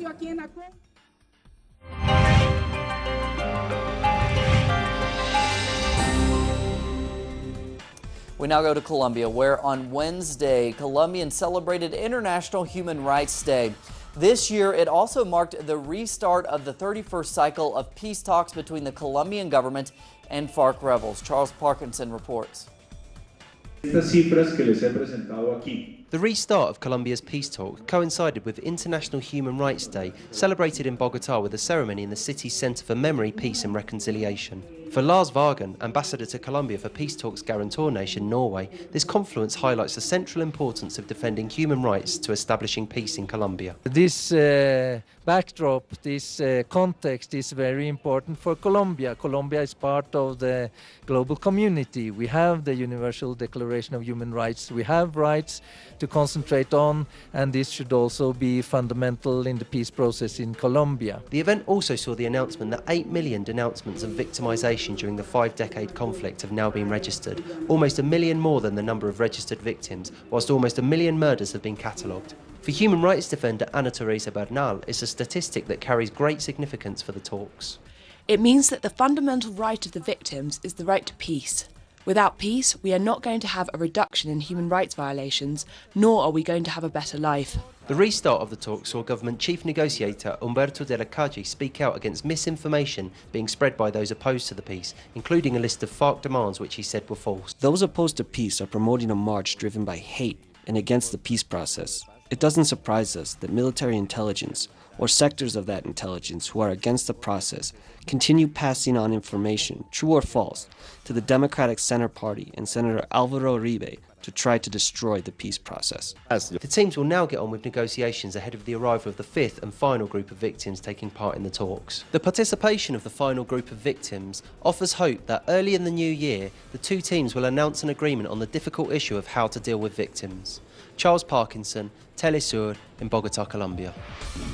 We now go to Colombia, where on Wednesday, Colombians celebrated International Human Rights Day. This year, it also marked the restart of the 31st cycle of peace talks between the Colombian government and FARC rebels. Charles Parkinson reports. The restart of Colombia's peace talks coincided with International Human Rights Day, celebrated in Bogotá with a ceremony in the city's Centre for Memory, Peace and Reconciliation. For Lars Vargan, ambassador to Colombia for Peace Talks guarantor nation Norway, this confluence highlights the central importance of defending human rights to establishing peace in Colombia. This backdrop, this context is very important for Colombia. Colombia is part of the global community. We have the Universal Declaration of Human Rights. We have rights to concentrate on, and this should also be fundamental in the peace process in Colombia. The event also saw the announcement that 8 million denouncements of victimization during the 5-decade conflict have now been registered, almost 1 million more than the number of registered victims, whilst almost 1 million murders have been catalogued. For human rights defender Ana Teresa Bernal, it's a statistic that carries great significance for the talks. It means that the fundamental right of the victims is the right to peace. Without peace, we are not going to have a reduction in human rights violations, nor are we going to have a better life. The restart of the talks saw Government Chief Negotiator Humberto de la Calle speak out against misinformation being spread by those opposed to the peace, including a list of FARC demands which he said were false. Those opposed to peace are promoting a march driven by hate and against the peace process. It doesn't surprise us that military intelligence, or sectors of that intelligence who are against the process, continue passing on information, true or false, to the Democratic Center Party and Senator Alvaro Uribe to try to destroy the peace process. The teams will now get on with negotiations ahead of the arrival of the 5th and final group of victims taking part in the talks. The participation of the final group of victims offers hope that early in the new year, the two teams will announce an agreement on the difficult issue of how to deal with victims. Charles Parkinson, Telesur in Bogotá, Colombia.